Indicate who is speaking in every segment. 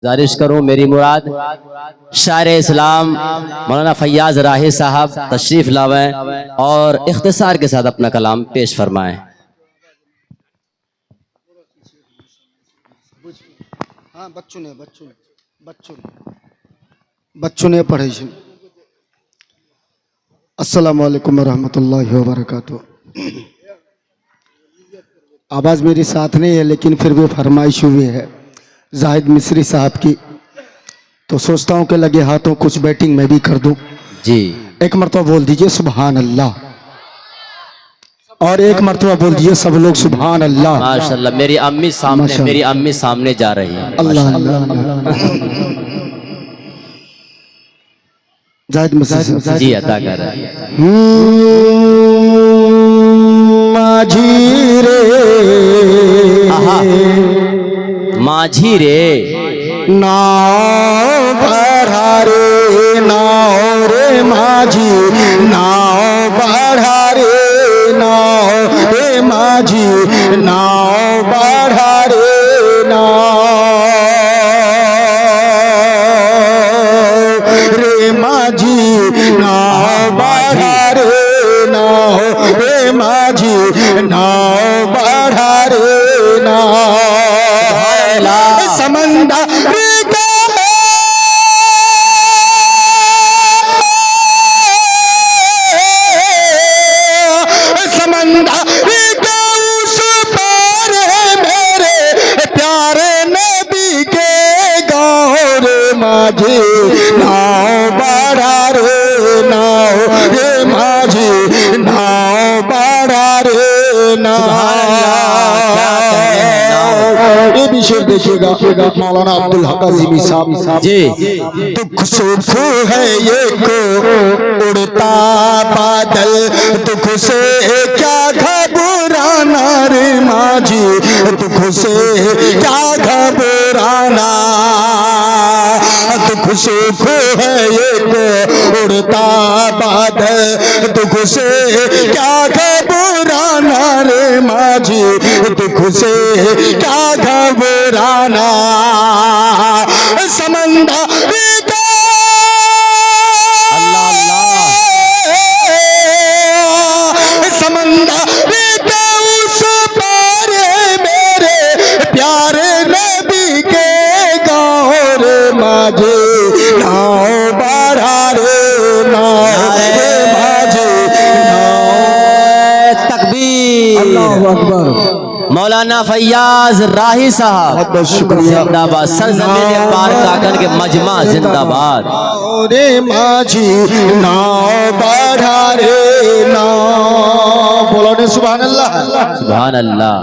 Speaker 1: गुजारिश करूं मेरी मुराद शायर इस्लाम मौलाना फैयाज राही साहब तशरीफ लावें और इख्तिसार के साथ अपना कलाम पेश फरमाएं।
Speaker 2: हाँ बच्चों ने पढ़े। अस्सलामु अलैकुम रहमतुल्लाहि व बरकातुहू। आवाज़ मेरी साथ नहीं है लेकिन फिर भी फरमाइश हुई है जाहिद मिस्री साहब की, तो सोचता हूँ कि लगे हाथों कुछ बैटिंग मैं भी कर दूं
Speaker 1: जी।
Speaker 2: एक मरतबा बोल दीजिए सुभान अल्लाह, और एक मरतबा बोल दीजिए सब लोग सुभान अल्लाह।
Speaker 1: माशाल्लाह मेरी अम्मी सामने जा रही है।
Speaker 2: अल्लाह अल्लाह। जाहिद मिस्री
Speaker 1: जी अदा कर रहे हैं।
Speaker 2: माझी रे
Speaker 1: माझी रे
Speaker 2: नाव बढ़ा रे नाव रे माझी नाव बढ़ा रे नाव रे माझी नाव बढ़ा रे नाव रे माझी नाव बढ़ा रे नाव रे माझी नाव बढ़ा रे नाव समंदर माझी नाव बढ़ा रे नाव रे माझी नाव बढ़ा रे नाव। ये भी शेर देखिएगा मौलाना अब्दुल हक अज़ीमी साहब
Speaker 1: जी।
Speaker 2: दुख सुख है ये को उड़ता बादल, दुख से क्या घबराना रे माझी दुख से क्या घबराना। दुख सुख है एक उड़ता बादल, दुख से क्या घबराना रे माझी दुख से क्या घबराना। समंदर नाव बढ़ा रे नाव रे माझी नाव।
Speaker 1: तकबीर
Speaker 2: अल्लाहु अकबर।
Speaker 1: मौलाना फैयाज राही साहब
Speaker 2: बहुत बहुत शुक्रिया।
Speaker 1: जिंदाबाद। सरजमीन पार काकन के मजमा जिंदाबाद।
Speaker 2: रे माझी नाव बढ़ा रे नाव। बोलो ने सुभान अल्लाह
Speaker 1: सुभान अल्लाह।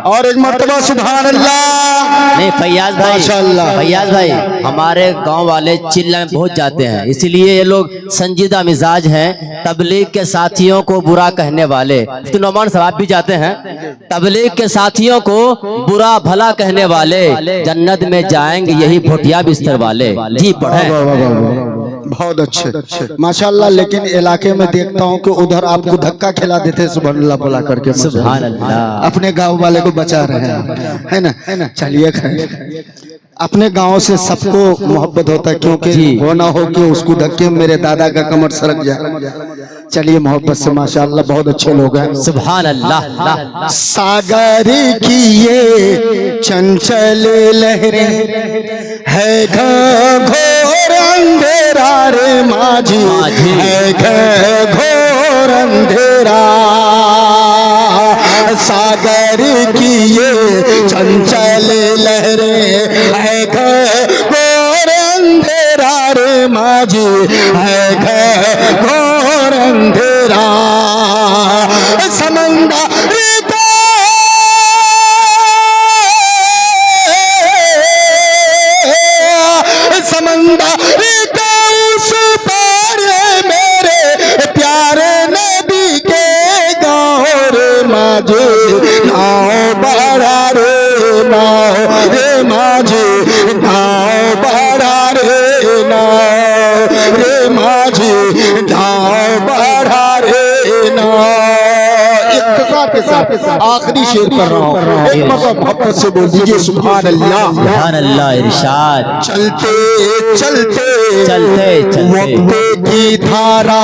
Speaker 2: और एक मर्तबा सुभान अल्लाह।
Speaker 1: नहीं फैयाज भाई हमारे गांव वाले चिल्ला में बहुत जाते हैं, इसलिए ये लोग संजीदा मिजाज हैं। तबलीग के साथियों को बुरा कहने वाले, तो नौमान साहब भी जाते हैं। तबलीग के साथियों को बुरा भला कहने वाले जन्नत में जाएंगे यही भोटिया बिस्तर वाले। जी पढ़े।
Speaker 2: बहुत अच्छे माशाल्लाह। लेकिन इलाके में देखता हूँ कि उधर आपको धक्का खिला देते सुभान अल्लाह बोला करके।
Speaker 1: सुभान अल्लाह।
Speaker 2: अपने गांव वाले को बचा रहे हैं, है ना। चलिए अपने गांव से सबको मोहब्बत होता है, क्योंकि वो ना हो कि उसको धक्के मेरे दादा का कमर सरक जाए। चलिए मोहब्बत से माशाल्लाह बहुत अच्छे लोग हैं।
Speaker 1: सुभान अल्लाह।
Speaker 2: सागर की ये चंचल लहरें है घोर अंधेरा रे माझी है घोर अंधेरा। सागर की ये चंचल लहरें है घोर अंधेरा रे माझी है घोर अंधेरा। समंदर नाव बढ़ा रे नाव रे माझी नाव बढ़ा रे नाव रे माझी नाव बढ़ा रे नाव। के साथ आखिरी शेर कर रहा हूँ, एक मरतबा मोहब्बत से बोल दीजिए सुभान अल्लाह।
Speaker 1: सुभान अल्लाह। इरशाद।
Speaker 2: चलते चलते
Speaker 1: चलते चलते
Speaker 2: वक्त की धारा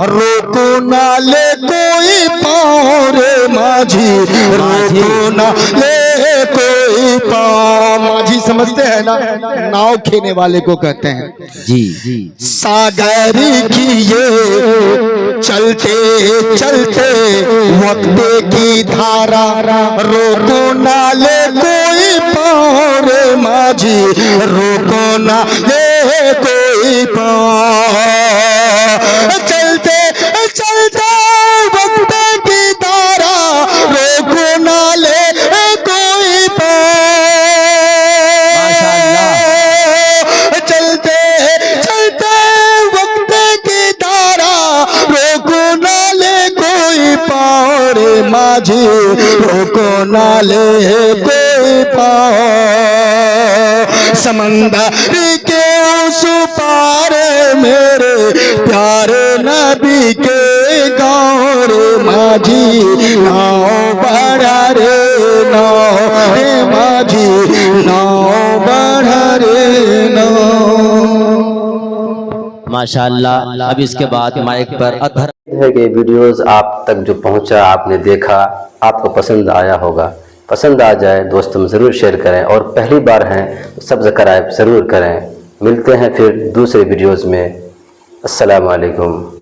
Speaker 2: रोको ना ले कोई पाँव रे माझी, रोको ना ले कोई पाँव। माझी समझते हैं ना, नाव खेने वाले को कहते हैं।
Speaker 1: जी जी।
Speaker 2: सागर की ये चलते चलते वक्त की धारा रोको ना ले कोई पाँव रे माझी, रोको ना ले कोई पाँव। चलते चलते वक्त की धारा रोको ना ले कोई पाँव। चलते चलते वक्त की धारा रोको ना ले कोई पाँव रे माझी, रोको ना ले कोई पाँव। समंदर के उस पार मेरे प्यारे नबी के गाँव रे माझी, नाव बढ़ा रे नाव रे माझी, नाव बढ़ा रे नाव।
Speaker 1: माशाअल्लाह। अब इसके बाद माइक पर अतहर
Speaker 3: है कि वीडियोस आप तक जो पहुंचा, आपने देखा, आपको पसंद आया होगा। पसंद आ जाए दोस्तों में ज़रूर शेयर करें, और पहली बार हैं सब्सक्राइब ज़रूर करें। मिलते हैं फिर दूसरे वीडियोस में। अस्सलामु अलैकुम।